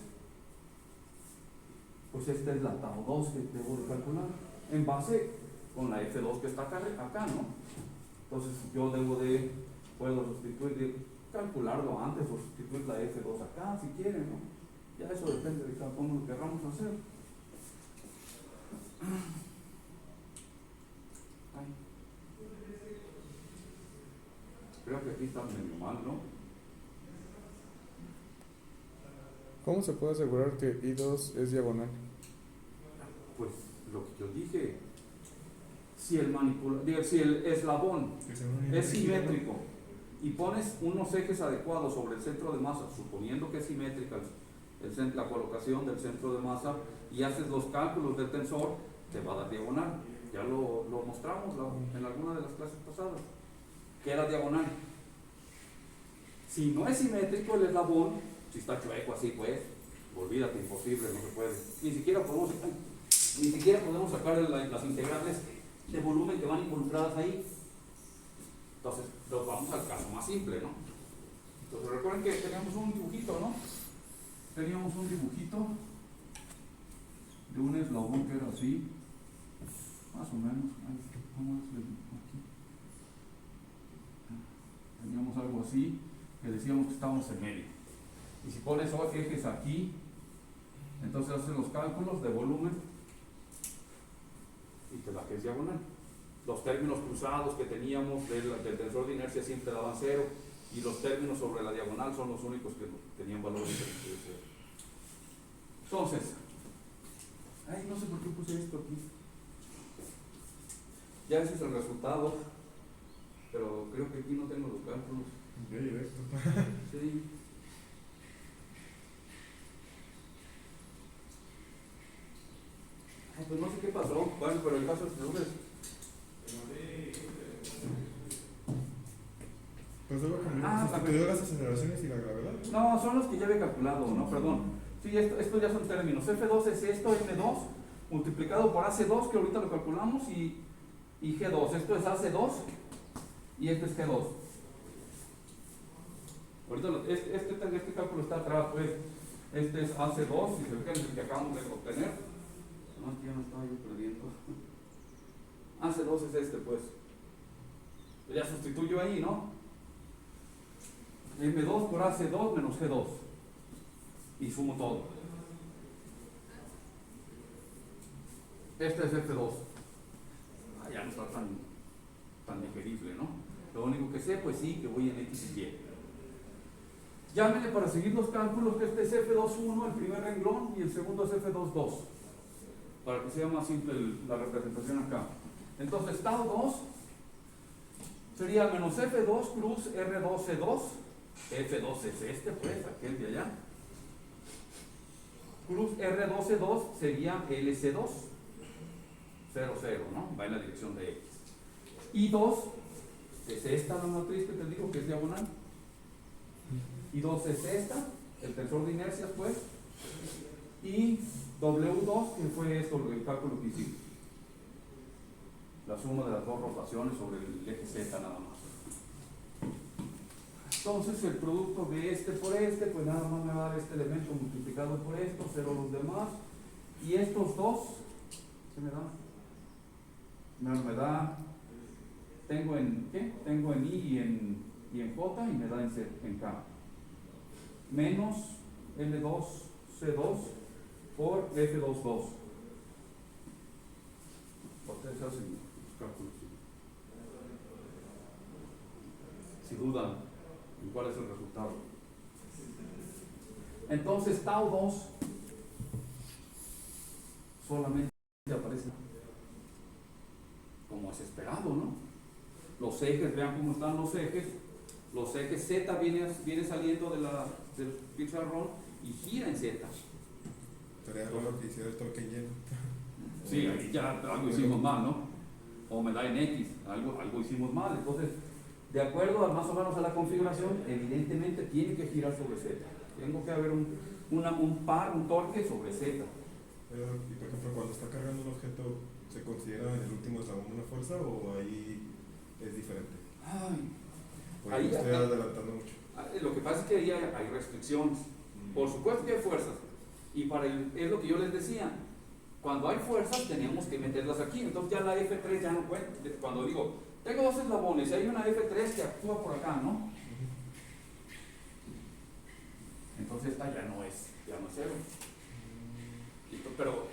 Speaker 1: pues esta es la tau 2 que debo de calcular, en base con la F2 que está acá, ¿no? Entonces yo puedo sustituir, calcularlo antes o sustituir la F2 acá, si quieren, ¿no? Ya eso depende de cada uno lo que queramos hacer. Ay. Creo que aquí está medio mal, ¿no?
Speaker 2: ¿Cómo se puede asegurar que I2 es diagonal?
Speaker 1: Pues lo que yo dije, si el eslabón es simétrico y pones unos ejes adecuados sobre el centro de masa, suponiendo que es simétrica la colocación del centro de masa, y haces los cálculos del tensor, te va a dar diagonal. Ya lo mostramos en alguna de las clases pasadas, que era diagonal. Si no es simétrico el eslabón, si está chueco así, pues, olvídate, imposible, no se puede. Ni siquiera podemos sacar las integrales de volumen que van involucradas ahí. Entonces, nos vamos al caso más simple, ¿no? Entonces, recuerden que teníamos un dibujito, ¿no? Teníamos un dibujito de un eslabón que era así, más o menos. ¿Cómo es aquí? Teníamos algo así, que decíamos que estábamos en medio. Y si pones ejes aquí, entonces haces los cálculos de volumen y te da que es diagonal. Los términos cruzados que teníamos del tensor de inercia siempre daban 0, y los términos sobre la diagonal son los únicos que tenían valor diferente de 0. Entonces, no sé por qué puse esto aquí. Ya ese es el resultado, pero creo que aquí no tengo los cálculos.
Speaker 2: Ya directo.
Speaker 1: Sí. Pues no sé qué pasó. Bueno, pero el caso es que
Speaker 2: Pues luego sustituyó las aceleraciones y la gravedad.
Speaker 1: no, son los que ya había calculado, ¿no? Perdón. Sí, estos ya son términos. F2 es esto, M2, multiplicado por AC2, que ahorita lo calculamos, y G2. Esto es AC2 y este es G2. Ahorita este cálculo está atrás, pues. Este es AC2, y se ve que es el que acabamos de obtener. No, ya no estaba yo perdiendo. AC2 es este, pues. Ya sustituyo ahí, ¿no? M2 por AC2 menos G2. Y sumo todo. Este es F2. Ya no está tan digerible, ¿no? Lo único que sé, pues sí, que voy en X y Y. Llámenle para seguir los cálculos que este es F2.1, el primer renglón, y el segundo es F2.2, para que sea más simple la representación acá. Entonces, tau 2 sería menos F2 plus R12-2. F2 es este, pues, aquel de allá. Plus R12-2 sería LC2. 0, 0, ¿no? Va en la dirección de X. Y 2 es esta la matriz que te digo que es diagonal. Y 2 es esta, el tensor de inercias, pues. Y W2, que fue esto, el cálculo que hicimos. La suma de las dos rotaciones sobre el eje Z nada más. Entonces el producto de este por este, pues nada más me va a dar este elemento multiplicado por esto, 0 los demás. Y estos dos, ¿qué me da? Me da, tengo en ¿qué? Tengo en I y en J, y me da en K. Menos L2C2 por F22. Ustedes hacen los cálculos. Si dudan en cuál es el resultado. Entonces tau 2 solamente aparece como es esperado, ¿no? los ejes, vean cómo están los ejes. Los ejes Z viene saliendo del pizarrón y gira en Z.
Speaker 4: Estaría raro que hiciera el torque en Y.
Speaker 1: Sí, ahí ya algo hicimos mal, ¿no? O me da en X, algo hicimos mal. Entonces, de acuerdo más o menos a la configuración, evidentemente tiene que girar sobre Z. Tengo que haber un torque sobre Z.
Speaker 4: Pero, y por ejemplo, cuando está cargando un objeto, ¿se considera en el último eslabón una fuerza o ahí es diferente?
Speaker 1: Ay,
Speaker 4: Porque
Speaker 1: ahí
Speaker 4: me estoy adelantando mucho.
Speaker 1: lo que pasa es que ahí hay restricciones. Por supuesto que hay fuerzas. Y es lo que yo les decía. Cuando hay fuerzas tenemos que meterlas aquí. Entonces ya la F3 ya no cuenta. Cuando digo, tengo dos eslabones y hay una F3 que actúa por acá, ¿no? Entonces esta ya no es cero. Pero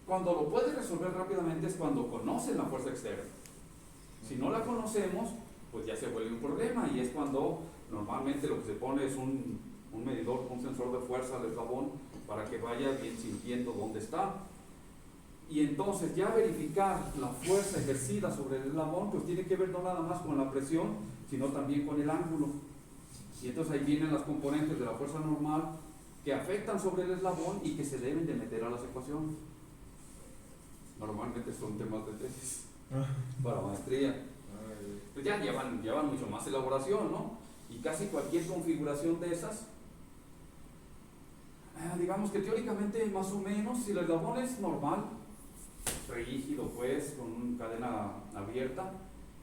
Speaker 1: cuando lo puedes resolver rápidamente es cuando conoces la fuerza externa. Si no la conocemos, pues ya se vuelve un problema y es cuando normalmente lo que se pone es un medidor, un sensor de fuerza del eslabón para que vaya bien sintiendo dónde está. Y entonces ya verificar la fuerza ejercida sobre el eslabón, pues tiene que ver no nada más con la presión, sino también con el ángulo. Y entonces ahí vienen las componentes de la fuerza normal que afectan sobre el eslabón y que se deben de meter a las ecuaciones. Normalmente son temas de tesis para maestría. Pues ya llevan mucho más elaboración, ¿no? Y casi cualquier configuración de esas, digamos que teóricamente más o menos, si el eslabón es normal, rígido pues, con cadena abierta,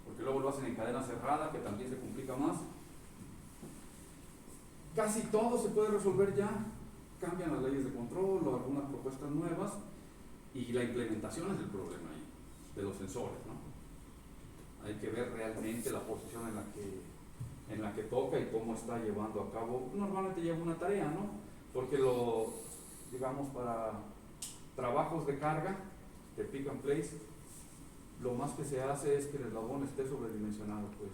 Speaker 1: porque luego lo hacen en cadena cerrada, que también se complica más, casi todo se puede resolver ya. Cambian las leyes de control o algunas propuestas nuevas y la implementación es el problema ahí, de los sensores, ¿no? Hay que ver realmente la posición en la que toca y cómo está llevando a cabo. Normalmente lleva una tarea, ¿no? Porque digamos, para trabajos de carga, de pick and place, lo más que se hace es que el eslabón esté sobredimensionado, pues,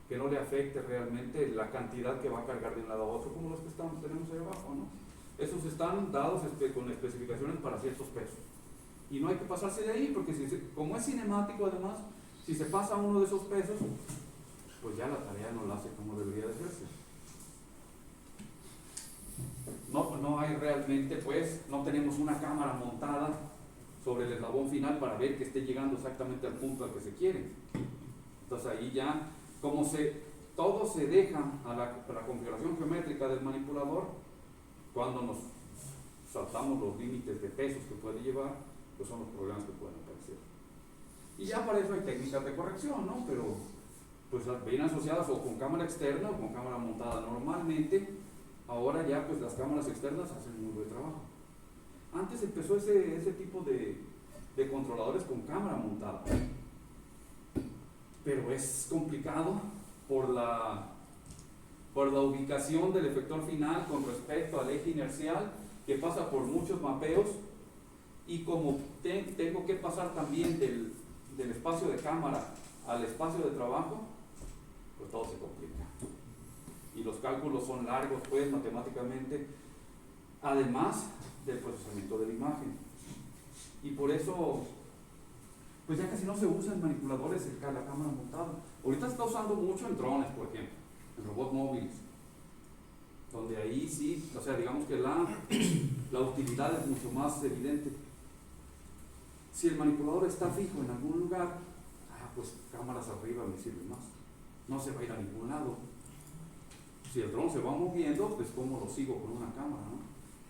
Speaker 1: que no le afecte realmente la cantidad que va a cargar de un lado a otro, como los que tenemos ahí abajo, ¿no? Esos están dados con especificaciones para ciertos pesos. Y no hay que pasarse de ahí, porque como es cinemático además, si se pasa uno de esos pesos, pues ya la tarea no la hace como debería de hacerse. No hay realmente, pues, no tenemos una cámara montada sobre el eslabón final para ver que esté llegando exactamente al punto al que se quiere. Entonces ahí ya, todo se deja a la configuración geométrica del manipulador, cuando nos saltamos los límites de pesos que puede llevar, pues son los problemas que pueden aparecer. Y ya para eso hay técnicas de corrección, ¿no? Pero pues vienen asociadas o con cámara externa o con cámara montada. Normalmente, ahora ya pues las cámaras externas hacen muy buen trabajo. Antes empezó ese tipo de controladores con cámara montada, pero es complicado por la ubicación del efector final con respecto al eje inercial, que pasa por muchos mapeos, y como tengo que pasar también del espacio de cámara al espacio de trabajo, pues todo se complica. Y los cálculos son largos, pues, matemáticamente, además del procesamiento de la imagen. Y por eso, pues ya casi no se usa en manipuladores la cámara montada. Ahorita se está usando mucho en drones, por ejemplo, en robots móviles, donde ahí sí, o sea, digamos que la utilidad es mucho más evidente. Si el manipulador está fijo en algún lugar, pues cámaras arriba me sirven más. No se va a ir a ningún lado. Si el dron se va moviendo, pues como lo sigo con una cámara, ¿no?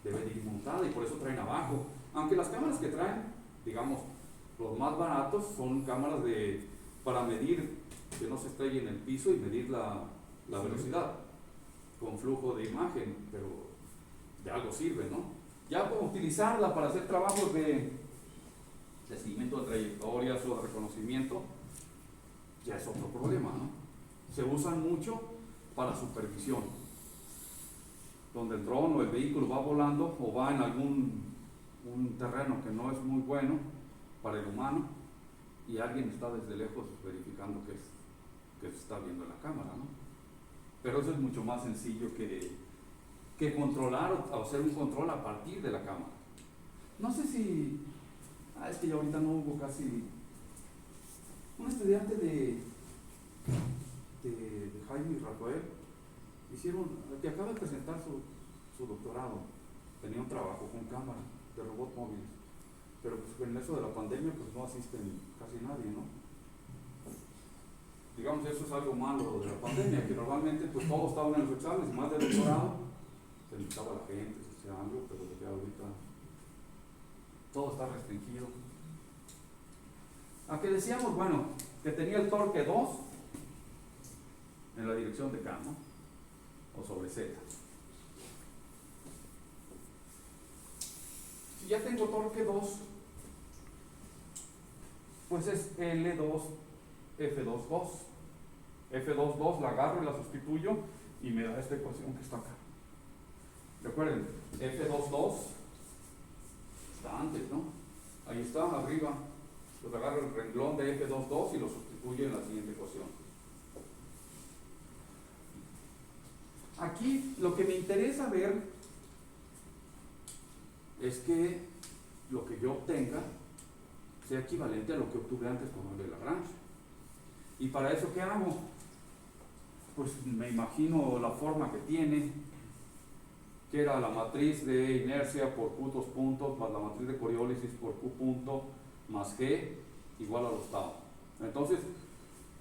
Speaker 1: Debe de ir montada y por eso traen abajo. Aunque las cámaras que traen, digamos, los más baratos son cámaras para medir que no se estrelle en el piso y medir la velocidad con flujo de imagen, pero de algo sirve, ¿no? Ya puedo utilizarla para hacer trabajos de seguimiento de trayectorias o de reconocimiento, ya es otro problema, ¿no? Se usan mucho para supervisión, donde el dron o el vehículo va volando o va en un terreno que no es muy bueno para el humano y alguien está desde lejos verificando que se está viendo en la cámara, ¿no? Pero eso es mucho más sencillo que controlar o hacer un control a partir de la cámara. No sé si... es que ya ahorita no hubo casi Un estudiante de Jaime y Rafael que acaba de presentar su doctorado, tenía un trabajo con cámara de robots móviles, pero pues en eso de la pandemia pues no asisten casi nadie, ¿no? Digamos, eso es algo malo de la pandemia, que normalmente pues todos estaban en los exámenes, más de doctorado, se invitaba a la gente, se hacía algo, pero ya ahorita todo está restringido. A que decíamos, bueno, que tenía el torque 2 en la dirección de K, ¿no? O sobre Z. Si ya tengo torque 2, pues es L2, F22. F22 la agarro y la sustituyo y me da esta ecuación que está acá. Recuerden, F22 está antes, ¿no? Ahí está, arriba. Pues agarro el renglón de F22 y lo sustituyo en la siguiente ecuación. Aquí lo que me interesa ver es que lo que yo obtenga sea equivalente a lo que obtuve antes con el de Lagrange. ¿Y para eso qué hago? Pues me imagino la forma que tiene, que era la matriz de inercia por Q 2 puntos más la matriz de Coriolis por Q punto más G igual a los tau. Entonces,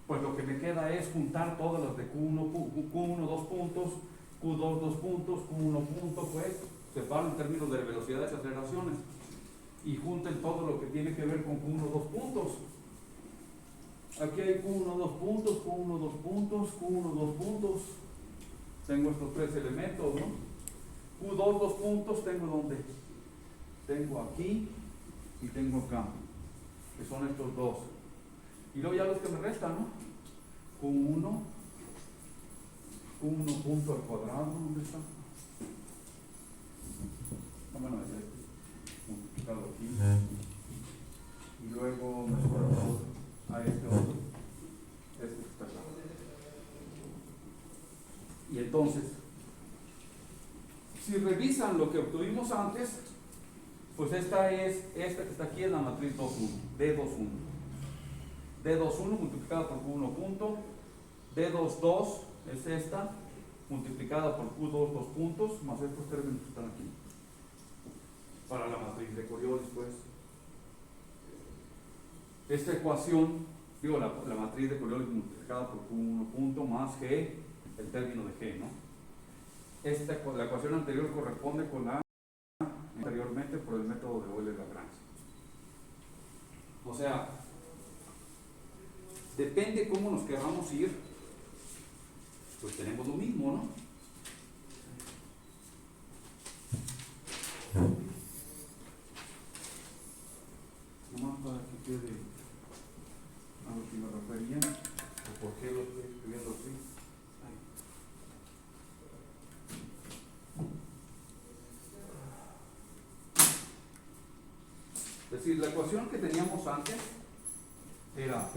Speaker 1: pues lo que me queda es juntar todas las de Q1, Q1 2 puntos, Q2 2 puntos, Q1 punto, pues separo en términos de velocidades y aceleraciones y junten todo lo que tiene que ver con Q1 2 puntos. Aquí hay Q1 2 puntos, Q1 2 puntos, Q1 2 puntos. Tengo estos tres elementos, ¿no? Q2 2 puntos tengo donde? Tengo aquí y tengo acá, que son estos dos. Y luego ya los que me restan, ¿no? Q1 punto al cuadrado, ¿dónde está? Ah, bueno, es este, multiplicado aquí. Y luego me sobra a este otro, este que está acá. Y entonces, si revisan lo que obtuvimos antes, pues esta que está aquí es la matriz 2,1, D21. D21 multiplicada por Q1 punto, D22 es esta, multiplicada por Q2 2 puntos, más estos términos que están aquí. Para la matriz de Coriolis, pues. Esta ecuación, digo, la matriz de Coriolis multiplicada por Q1 punto más G, el término de G, ¿no? La ecuación anterior corresponde con la anteriormente por el método de Euler-Lagrange. O sea, depende cómo nos queramos ir, pues tenemos lo mismo, ¿no? Nomás para que quede a lo que me refería, o por qué lo estoy escribiendo así. Es decir, la ecuación que teníamos antes era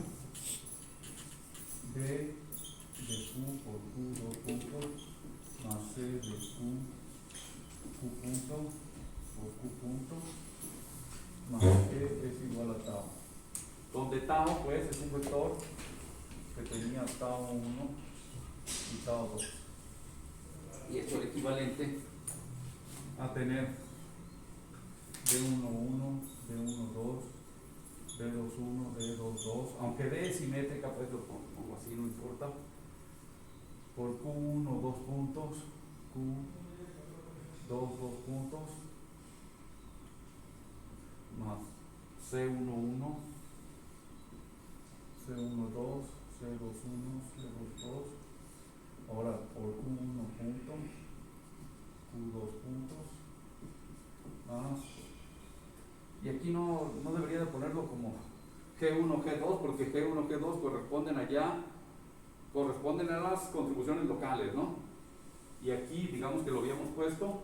Speaker 1: B de Q por Q 2 puntos más C de Q punto por Q punto más G es igual a tau. Donde tau pues es un vector que tenía tau 1 y tau 2. Y esto es equivalente a tener D11, D12, D21, D22, aunque D es simétrica, pues lo pongo así, no importa. Por Q1 2 puntos, Q2 2 puntos, más C11, C12, C21, C22, ahora por Q1 punto, Q2 puntos, más, y aquí no debería de ponerlo como G1, G2, porque G1, G2 corresponden a las contribuciones locales, ¿no? Y aquí, digamos que lo habíamos puesto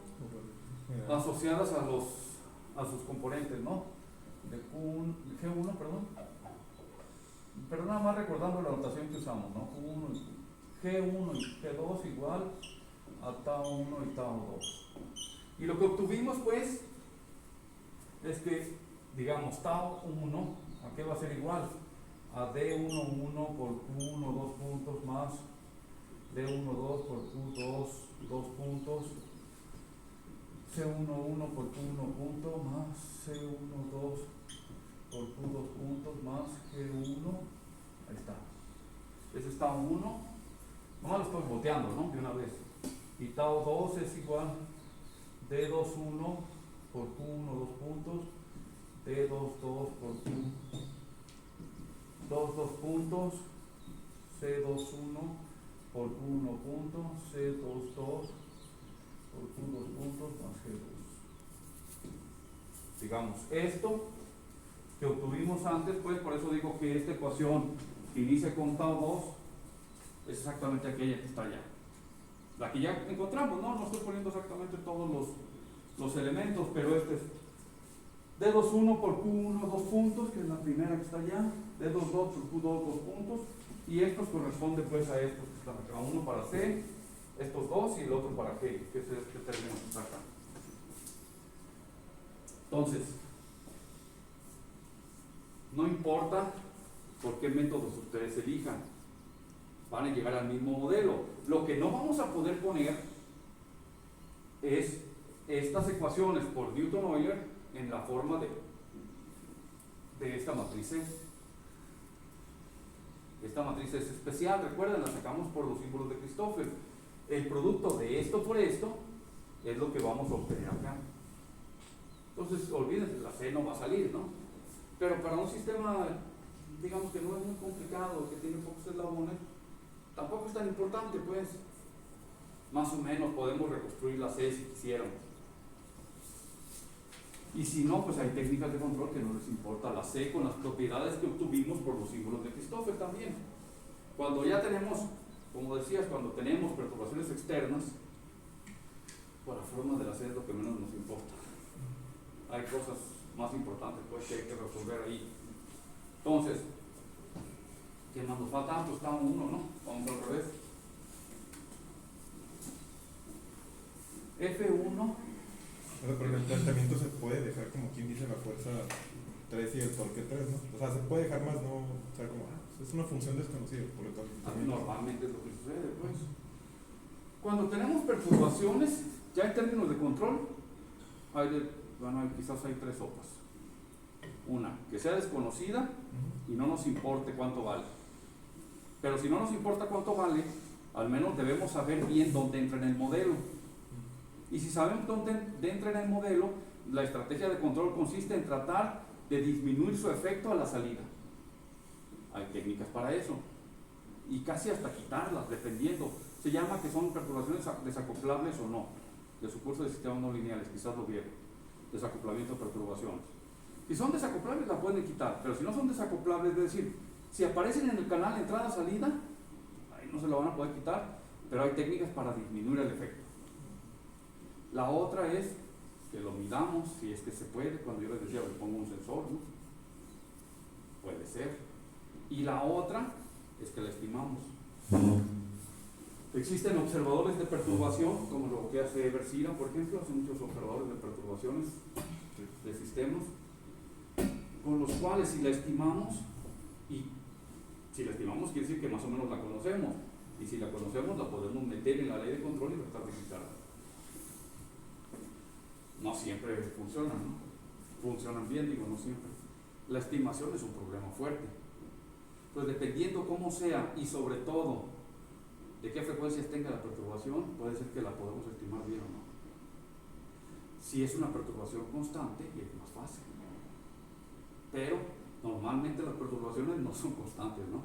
Speaker 1: asociadas a sus componentes, ¿no? De G1, perdón. Pero nada más recordando la notación que usamos, ¿no? G1 y G2 igual a tau 1 y tau 2. Y lo que obtuvimos, pues, es que, digamos, tau 1, ¿a qué va a ser igual? a D11 por Q1 2 puntos más D12 por Q2 2 puntos, C11 por Q1 punto más C12 por Q2 puntos más G1, ahí está. Ese está 1, nomás lo estoy boteando, ¿no? De una vez. Y tau 2 es igual D21 por Q1 2 puntos, D22 por Q2 2 puntos, C21 por Q1 punto, C22 por Q2 puntos más G2. Digamos, esto que obtuvimos antes, pues por eso digo que esta ecuación que inicia con tau 2 es exactamente aquella que está allá. La que ya encontramos, no estoy poniendo exactamente todos los elementos, pero este es D21 por Q1 2 puntos, que es la primera que está allá, D22 por Q2 2 puntos, y estos corresponden pues a estos que están acá, uno para C, estos dos, y el otro para G, que es este término que está acá. Entonces, no importa por qué métodos ustedes elijan, van a llegar al mismo modelo. Lo que no vamos a poder poner es estas ecuaciones por Newton-Euler en la forma de esta matriz C. Esta matriz es especial, recuerden, la sacamos por los símbolos de Christoffel. El producto de esto por esto es lo que vamos a obtener acá. Entonces, olvídense, la C no va a salir, ¿no? Pero para un sistema, digamos que no es muy complicado, que tiene pocos eslabones, tampoco es tan importante, pues. Más o menos podemos reconstruir la C si quisiéramos. Y si no, pues hay técnicas de control que no les importa la C con las propiedades que obtuvimos por los símbolos de Christoffel también. Cuando ya tenemos, como decías, cuando tenemos perturbaciones externas, pues la forma de la C es lo que menos nos importa. Hay cosas más importantes pues que hay que resolver ahí. Entonces, ¿qué más nos falta? Pues está 1, ¿no? Vamos al revés. F1.
Speaker 4: Pero en el planteamiento se puede dejar como quien dice la fuerza 3 y el torque 3, ¿no? O sea, se puede dejar más, no, o sea, como, es una función desconocida, por lo tanto.
Speaker 1: Normalmente es lo que sucede, pues. Cuando tenemos perturbaciones, ya en términos de control, quizás hay 3 sopas. Una, que sea desconocida y no nos importe cuánto vale. Pero si no nos importa cuánto vale, al menos debemos saber bien dónde entra en el modelo. Y si sabemos dónde entra en el modelo, la estrategia de control consiste en tratar de disminuir su efecto a la salida. Hay técnicas para eso. Y casi hasta quitarlas, dependiendo. Se llama que son perturbaciones desacoplables o no, de su curso de sistemas no lineales, quizás lo vieron. Desacoplamiento de perturbaciones. Si son desacoplables la pueden quitar, pero si no son desacoplables, es decir, si aparecen en el canal entrada-salida, ahí no se lo van a poder quitar, pero hay técnicas para disminuir el efecto. La otra es que lo midamos, si es que se puede, cuando yo les decía, le pongo un sensor, ¿no? Puede ser. Y la otra es que la estimamos. Existen observadores de perturbación, como lo que hace Versira, por ejemplo, hace muchos observadores de perturbaciones de sistemas, con los cuales si la estimamos, y si la estimamos quiere decir que más o menos la conocemos, y si la conocemos la podemos meter en la ley de control y tratar de quitarla. No siempre funcionan, ¿no? Funcionan bien, digo, no siempre. La estimación es un problema fuerte. Pues dependiendo cómo sea y sobre todo de qué frecuencias tenga la perturbación, puede ser que la podamos estimar bien o no. Si es una perturbación constante, es más fácil. Pero normalmente las perturbaciones no son constantes, ¿no?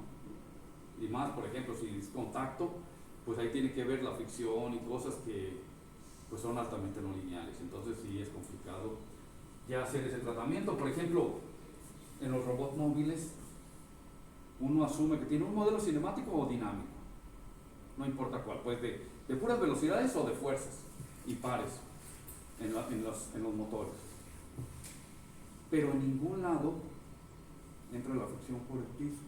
Speaker 1: Y más, por ejemplo, si es contacto, pues ahí tiene que ver la fricción y cosas que pues son altamente no lineales. Entonces sí es complicado ya hacer ese tratamiento. Por ejemplo, en los robots móviles, uno asume que tiene un modelo cinemático o dinámico. No importa cuál, pues de puras velocidades o de fuerzas y pares en los motores. Pero en ningún lado entra la fricción por el piso.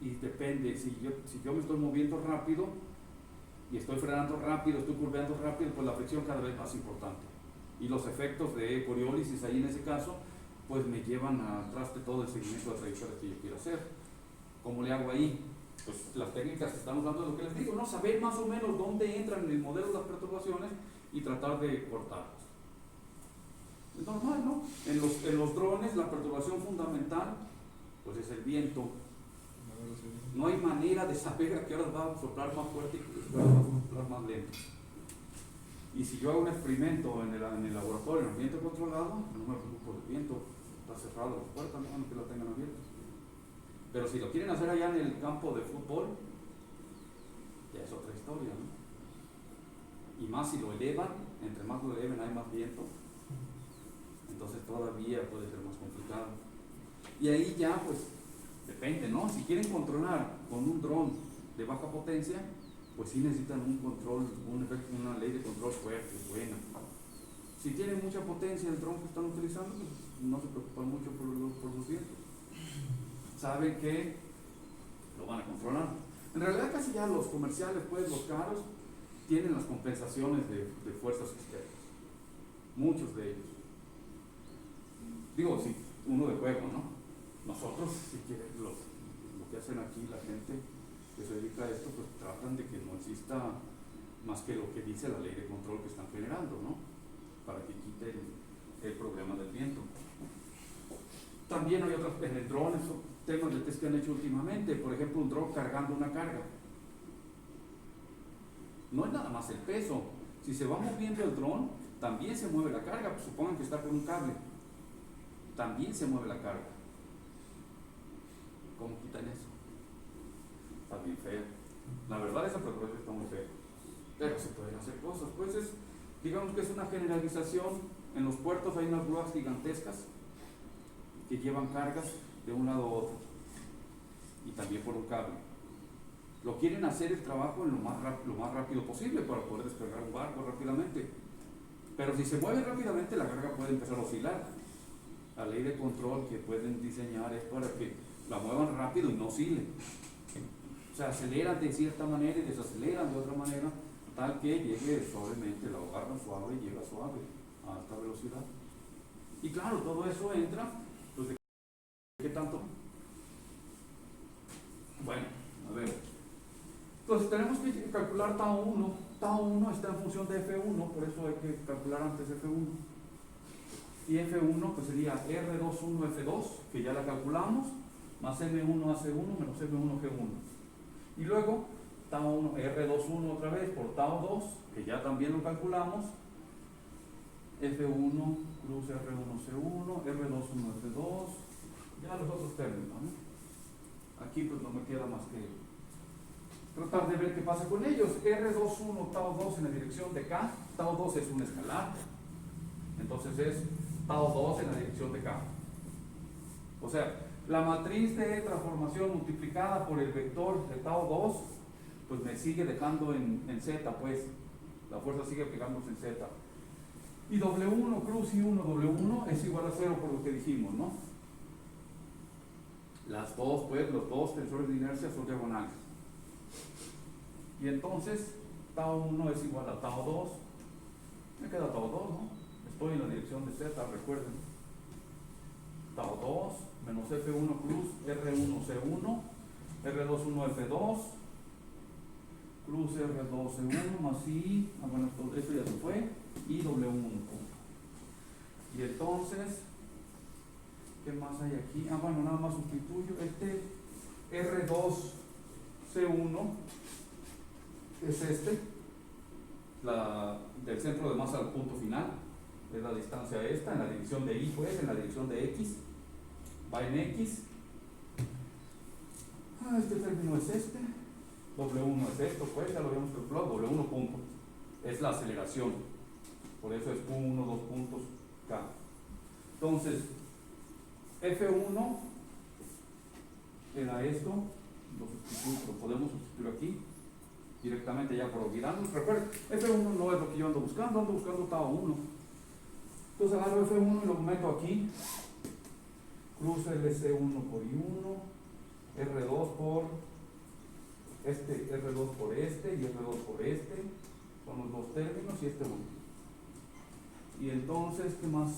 Speaker 1: Y depende, si yo me estoy moviendo rápido y estoy frenando rápido, estoy curveando rápido, pues la fricción cada vez más importante. Y los efectos de coriólisis ahí en ese caso, pues me llevan a traste todo el seguimiento de trayectorias que yo quiero hacer. ¿Cómo le hago ahí? Pues las técnicas que estamos dando es lo que les digo, ¿no? Saber más o menos dónde entran en el modelo las perturbaciones y tratar de cortarlas. Es normal, ¿no? En los drones la perturbación fundamental pues es el viento. No hay manera de saber a qué horas va a soplar más fuerte y a qué horas va a soplar más lento. Y si yo hago un experimento en el laboratorio, en ambiente controlado, no me preocupo del viento, está cerrado las puertas, no que la tengan abiertas. Pero si lo quieren hacer allá en el campo de fútbol, ya es otra historia, ¿no? Y más si lo elevan, entre más lo eleven hay más viento, entonces todavía puede ser más complicado. Y ahí ya pues depende, ¿no? Si quieren controlar con un dron de baja potencia, pues sí necesitan un control, una ley de control fuerte, buena. Si tienen mucha potencia el dron que están utilizando, pues no se preocupan mucho por los vientos. Saben que lo van a controlar. En realidad casi ya los comerciales, pues los caros, tienen las compensaciones de fuerzas externas. Muchos de ellos. Digo, sí, uno de juego, ¿no? Nosotros, si quieren, lo que hacen aquí la gente que se dedica a esto, pues tratan de que no exista más que lo que dice la ley de control que están generando, ¿no? Para que quite el problema del viento. También hay otros, en el dron, esos temas de test que han hecho últimamente, por ejemplo, un dron cargando una carga. No es nada más el peso. Si se va moviendo el dron, también se mueve la carga. Pues supongan que está con un cable. También se mueve la carga. ¿Cómo quitan eso? Está bien feo. La verdad esa perturbación está muy fea. Pero se pueden hacer cosas. Pues digamos que es una generalización. En los puertos hay unas grúas gigantescas que llevan cargas de un lado a otro. Y también por un cable. Lo quieren hacer el trabajo en lo más rápido posible para poder descargar un barco rápidamente. Pero si se mueve rápidamente, la carga puede empezar a oscilar. La ley de control que pueden diseñar es para que la muevan rápido y no oscile. O sea, aceleran de cierta manera y desaceleran de otra manera, tal que llegue suavemente, la agarran suave y llega suave a alta velocidad. Y claro, todo eso entra, pues de qué tanto. Bueno, a ver. Entonces tenemos que calcular tau 1. Tau 1 está en función de F1, por eso hay que calcular antes F1. Y F1 pues sería R21 F2, que ya la calculamos, más M1 AC1 menos M1 G1. Y luego tau 1 R21 otra vez por tau 2, que ya también lo calculamos, F1 cruz R1 C1, R21 F2, ya los otros términos, ¿no? Aquí pues no me queda más que tratar de ver qué pasa con ellos. R21 tau 2 en la dirección de K, tau 2 es un escalar, entonces es tau 2 en la dirección de K. O sea, la matriz de transformación multiplicada por el vector de tau 2, pues me sigue dejando en Z, pues la fuerza sigue pegándose en Z. Y W1 cruz y 1 W1 es igual a 0 por lo que dijimos, ¿no? Las dos, pues, los dos tensores de inercia son diagonales. Y entonces, tau 1 es igual a tau 2. Me queda tau 2, ¿no? Estoy en la dirección de Z, recuerden. Tau 2 menos F1 cruz R1 C1, R21 F2, cruz R2 C1 más I, bueno, esto ya se fue, y W1. Y entonces, ¿qué más hay aquí? Bueno, nada más sustituyo. Este R2 C1 es del centro de masa al punto final, es la distancia esta, en la dirección de Y, pues, en la dirección de X, va en X. Este término es este, W1 es esto, pues, ya lo habíamos calculado, W1 punto, es la aceleración, por eso es Q1, 2 puntos, K. Entonces, F1 era esto, lo podemos sustituir aquí, directamente ya por olvidarnos. Recuerden, F1 no es lo que yo ando buscando tau 1. Entonces agarro F1 y lo meto aquí, cruzo LC1 por I1, R2 por este, R2 por este y R2 por este, son los dos términos y este último. Y entonces, ¿qué más?